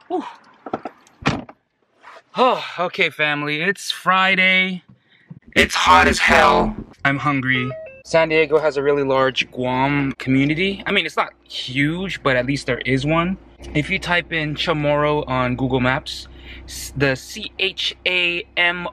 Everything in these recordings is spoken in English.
Whew. Oh, okay, family. It's Friday. It's hot as hell. I'm hungry. San Diego has a really large Guam community. I mean, it's not huge, but at least there is one. If you type in Chamorro on Google Maps, the CHAMORRO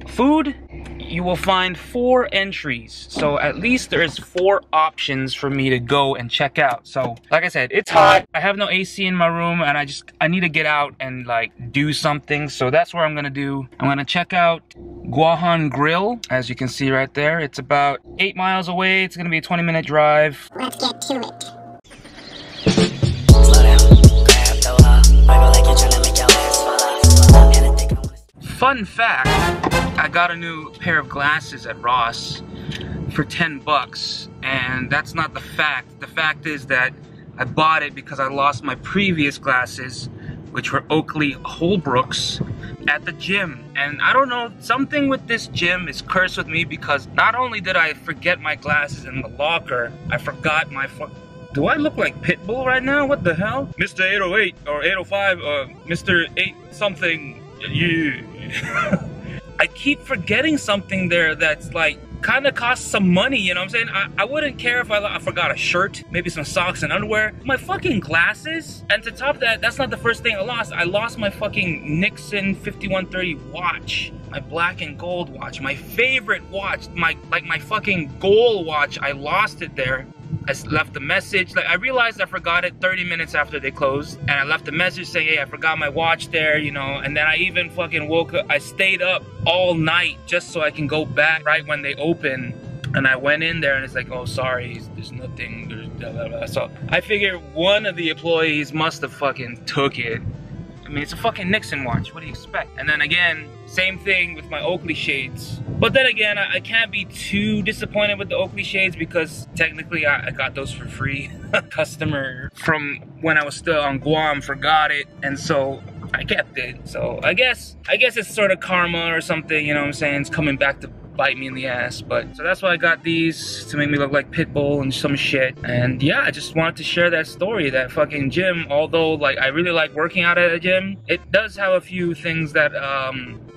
food, you will find 4 entries. So at least there's 4 options for me to go and check out. So like I said, it's hot. I have no AC in my room and I need to get out and like do something. So that's what I'm gonna do. I'm gonna check out Guahan Grill, as you can see right there. It's about 8 miles away. It's gonna be a 20-minute drive. Let's get to it. Fun fact, I got a new pair of glasses at Ross for 10 bucks, and that's not the fact. The fact is that I bought it because I lost my previous glasses, which were Oakley Holbrooks, at the gym. And I don't know, something with this gym is cursed with me because not only did I forget my glasses in the locker, I forgot my do I look like Pitbull right now? What the hell? Mr. 808 or 805, Mr. 8 something. Yeah. I keep forgetting something there that's like kind of costs some money, you know what I'm saying? I wouldn't care if I forgot a shirt, maybe some socks and underwear. My fucking glasses, and to top that, that's not the first thing I lost. I lost my fucking Nixon 5130 watch, my black and gold watch, my favorite watch, my fucking gold watch. I lost it there. I left a message. Like, I realized I forgot it 30 minutes after they closed, and I left a message saying, hey, I forgot my watch there, you know. And then I even fucking woke up. I stayed up all night just so I can go back right when they open. And I went in there and it's like, oh, sorry, there's nothing, there's blah, blah, blah. So I figured one of the employees must have fucking took it. I mean, it's a fucking Nixon watch. What do you expect? And then again, same thing with my Oakley shades. But then again, I can't be too disappointed with the Oakley shades because technically I got those for free. A customer from when I was still on Guam forgot it, and so I kept it. So I guess it's sort of karma or something, you know what I'm saying? It's coming back to bite me in the ass. But so that's why I got these, to make me look like Pitbull and some shit. And yeah, I just wanted to share that story. That fucking gym, although like I really like working out at a gym, it does have a few things that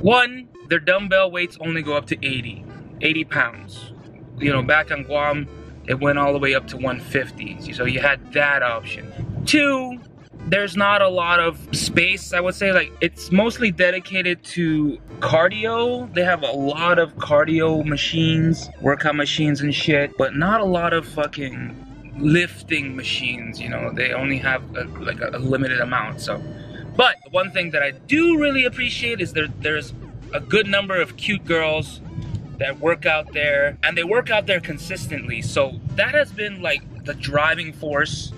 one, their dumbbell weights only go up to 80 pounds. You know, back on Guam it went all the way up to 150, so you had that option. 2, there's not a lot of space, I would say. Like, it's mostly dedicated to cardio. They have a lot of cardio machines, workout machines and shit, but not a lot of fucking lifting machines, you know. They only have a limited amount. So, but the one thing that I do really appreciate is there's a good number of cute girls that work out there, and they work out there consistently. So that has been like the driving force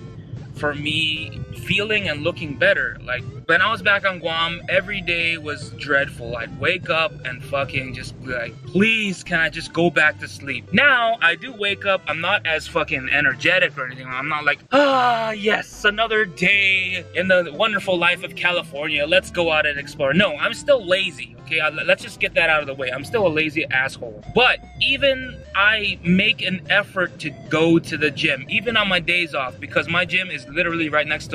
for me feeling and looking better. Like, when I was back on Guam, every day was dreadful. I'd wake up and fucking just be like, please, can I just go back to sleep? Now, I do wake up, I'm not as fucking energetic or anything. I'm not like, ah, yes, another day in the wonderful life of California. Let's go out and explore. No, I'm still lazy, okay? Let's just get that out of the way. I'm still a lazy asshole. But even I make an effort to go to the gym, even on my days off, because my gym is literally right next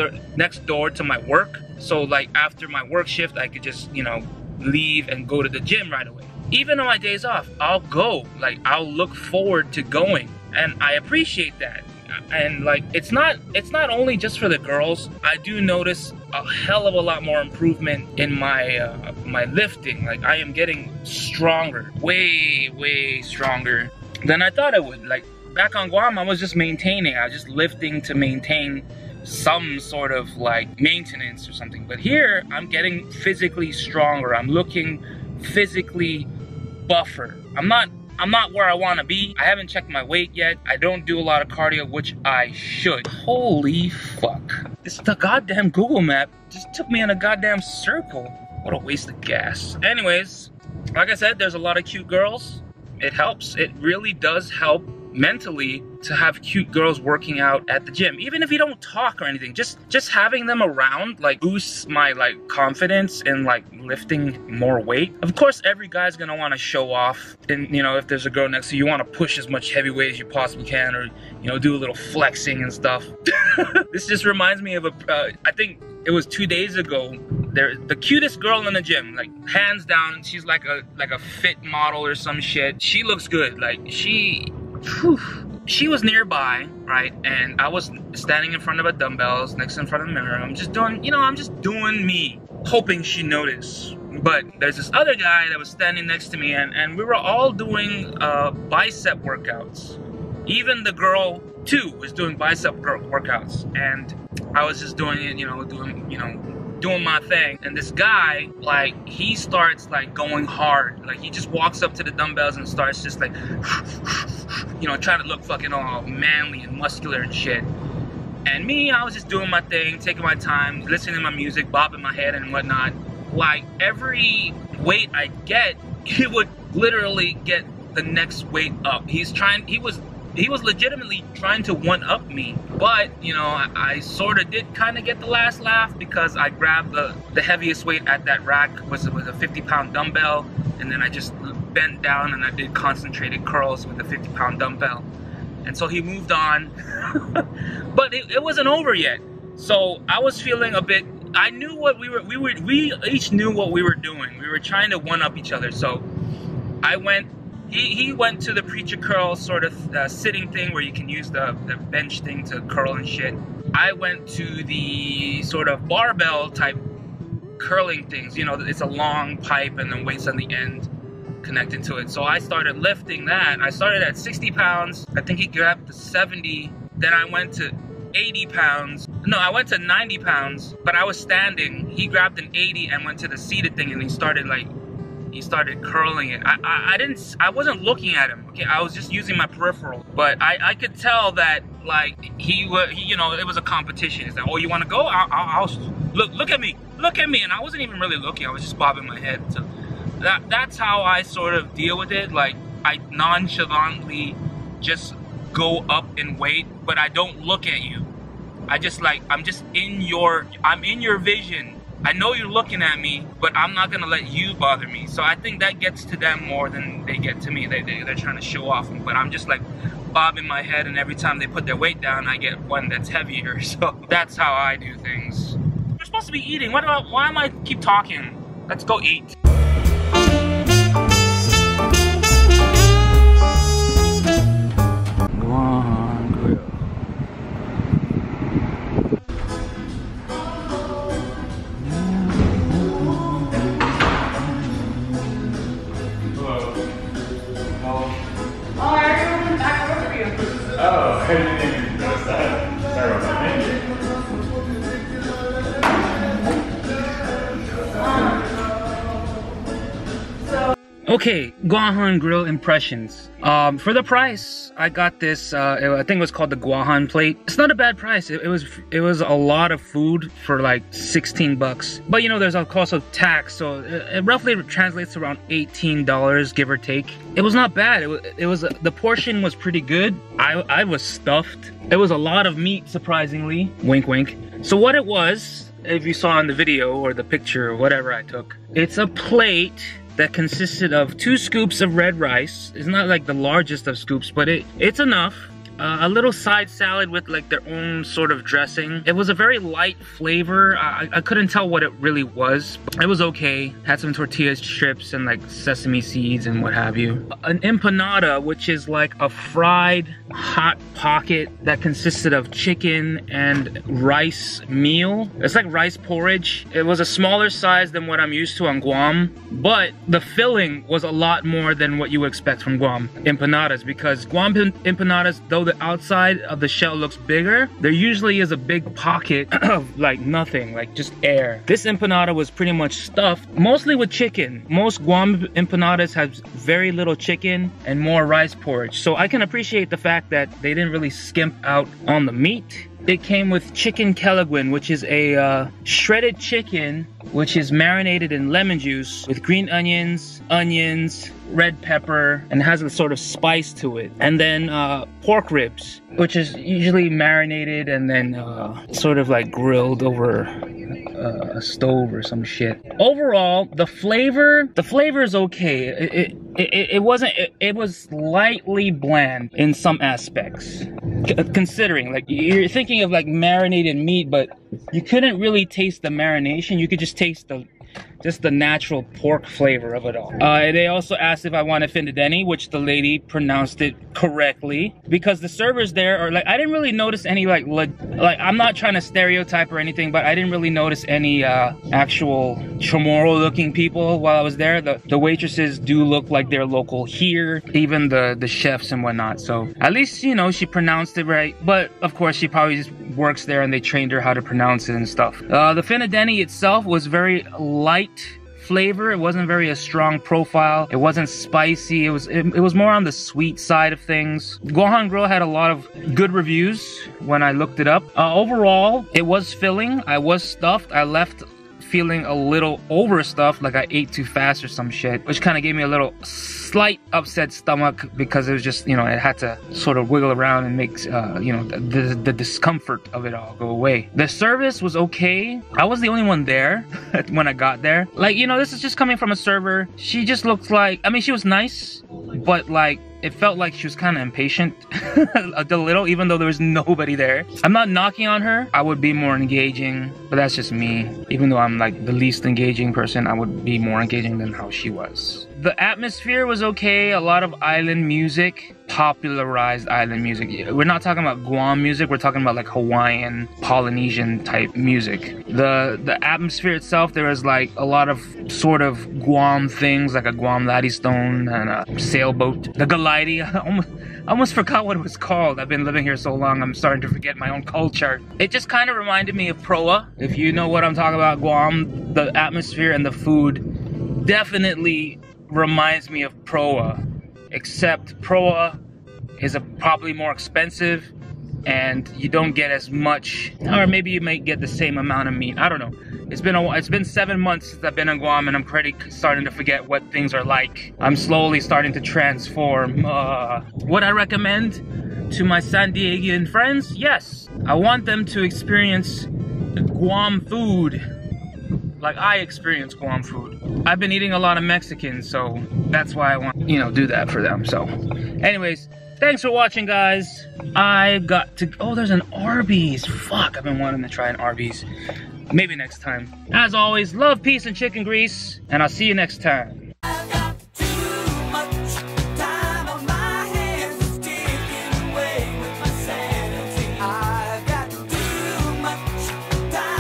door to my work. So like after my work shift, I could just, you know, leave and go to the gym right away. Even on my days off, I'll go. Like, I'll look forward to going, and I appreciate that. And like, it's not only just for the girls. I do notice a hell of a lot more improvement in my my lifting. Like, I am getting stronger, way stronger than I thought I would. Like, back on Guam, I was just maintaining. I was just lifting to maintain some sort of like maintenance or something. But here, I'm getting physically stronger. I'm looking physically buffer. I'm not where I want to be. I haven't checked my weight yet. I don't do a lot of cardio, which I should. Holy fuck. The goddamn Google map just took me in a goddamn circle. What a waste of gas. Anyways, like I said, there's a lot of cute girls. It helps. It really does help mentally to have cute girls working out at the gym. Even if you don't talk or anything, just having them around like boosts my like confidence in like lifting more weight. Of course, every guy's gonna want to show off, and you know, if there's a girl next to you, you want to push as much heavy weight as you possibly can, or you know, do a little flexing and stuff. This just reminds me of I think it was 2 days ago. The cutest girl in the gym, like hands down. She's like a fit model or some shit. She looks good. Like she was nearby, right? And I was standing in front of a dumbbells, next in front of the mirror. I'm just doing, you know, I'm just doing me, hoping she noticed. But there's this other guy that was standing next to me, and we were all doing bicep workouts. Even the girl too was doing bicep workouts, and I was just doing it, doing my thing. And this guy, like, he starts like going hard. Like, he just walks up to the dumbbells and starts just like, you know, trying to look fucking all manly and muscular and shit. And me, I was just doing my thing, taking my time, listening to my music, bobbing my head and whatnot. Like, every weight I get, he would literally get the next weight up. He was legitimately trying to one-up me. But, you know, I sort of did kind of get the last laugh, because I grabbed the heaviest weight at that rack was a 50-pound dumbbell, and then I just bent down and I did concentrated curls with the 50-pound dumbbell. And so he moved on. But it wasn't over yet. So I was feeling a bit, I knew what we each knew what we were doing. We were trying to one-up each other. So I went, he went to the preacher curl sort of sitting thing where you can use the bench thing to curl and shit. I went to the sort of barbell type curling things. You know, it's a long pipe and then weights on the end connected to it. So I started lifting that. I started at 60 pounds. I think he grabbed the 70. Then I went to 80 pounds. No, I went to 90 pounds, but I was standing. He grabbed an 80 and went to the seated thing, and he started curling it. I wasn't looking at him, okay? I was just using my peripheral, but I could tell that, like, he you know, it was a competition. He's like, oh, you want to go? I'll look at me, and I wasn't even really looking. I was just bobbing my head. So that's how I sort of deal with it. Like, I nonchalantly just go up in weight, but I don't look at you. I'm in your vision. I know you're looking at me, but I'm not gonna let you bother me. So I think that gets to them more than they get to me. They're trying to show off, but I'm just like bobbing my head, and every time they put their weight down, I get one that's heavier. So that's how I do things. We're supposed to be eating. Why am I keep talking? Let's go eat. Guahan Grill. Oh, I didn't even notice that. Sorry about that. Thank you. Okay, Guahan Grill impressions. For the price, I got this, I think it was called the Guahan plate. It's not a bad price. It was a lot of food for like 16 bucks. But you know, there's a cost of tax, so it roughly translates to around $18, give or take. It was not bad. It was the portion was pretty good. I was stuffed. It was a lot of meat, surprisingly. Wink, wink. So what it was, if you saw in the video or the picture or whatever I took, it's a plate that consisted of 2 scoops of red rice. It's not like the largest of scoops, but it's enough. A little side salad with like their own sort of dressing. It was a very light flavor. I couldn't tell what it really was. It was okay. Had some tortilla strips and like sesame seeds and what have you. An empanada, which is like a fried hot pocket that consisted of chicken and rice meal. It's like rice porridge. It was a smaller size than what I'm used to on Guam, but the filling was a lot more than what you would expect from Guam empanadas, because Guam empanadas, though the outside of the shell looks bigger, there usually is a big pocket of like nothing, like just air. This empanada was pretty much stuffed, mostly with chicken. Most Guam empanadas have very little chicken and more rice porridge. So I can appreciate the fact that they didn't really skimp out on the meat. it came with chicken kelaguen, which is a shredded chicken, which is marinated in lemon juice with green onions, red pepper, and has a sort of spice to it. And then pork ribs, which is usually marinated and then sort of like grilled over a stove or some shit. Overall, the flavor is okay. It wasn't. It was lightly bland in some aspects. Considering, like, you're thinking of like marinated meat, but you couldn't really taste the marination. You could just taste the natural pork flavor of it all. They also asked if I wanted finadeni, which the lady pronounced it correctly, because the servers there are like, I didn't really notice any like I'm not trying to stereotype or anything, but I didn't really notice any actual Chamorro looking people while I was there. The waitresses do look like they're local here, even the chefs and whatnot. So at least, you know, she pronounced it right. But of course, she probably just works there and they trained her how to pronounce it and stuff. The finadeni itself was very light flavor. It wasn't very a strong profile. It wasn't spicy. It was more on the sweet side of things. Guahan Grill had a lot of good reviews when I looked it up. Overall, it was filling. I was stuffed. I left feeling a little overstuffed, like I ate too fast or some shit, which kind of gave me a little slight upset stomach, because it was just, you know, it had to sort of wiggle around and make, you know, the discomfort of it all go away. The service was okay. I was the only one there when I got there. Like, you know, this is just coming from a server. She just looked like, I mean, she was nice, but like, it felt like she was kind of impatient a little, even though there was nobody there. I'm not knocking on her. I would be more engaging, but that's just me. Even though I'm like the least engaging person, I would be more engaging than how she was. The atmosphere was okay. A lot of island music, popularized island music. We're not talking about Guam music. We're talking about like Hawaiian, Polynesian type music. The atmosphere itself, there was like a lot of sort of Guam things, like a Guam Laddystone and a sailboat. The Galiti, I almost forgot what it was called. I've been living here so long, I'm starting to forget my own culture. It just kind of reminded me of Proa. If you know what I'm talking about, Guam, the atmosphere and the food definitely reminds me of Proa, except Proa is probably more expensive and you don't get as much, or maybe you may get the same amount of meat. I don't know. It's been 7 months since I've been in Guam, and I'm pretty starting to forget what things are like. I'm slowly starting to transform. Would I recommend to my San Diegan friends? Yes. I want them to experience Guam food like I experience Guam food. I've been eating a lot of Mexican, so that's why I want, you know, do that for them. So anyways, thanks for watching, guys. I got to, oh, there's an Arby's. Fuck, I've been wanting to try an Arby's. Maybe next time. As always, love, peace, and chicken grease, and I'll see you next time.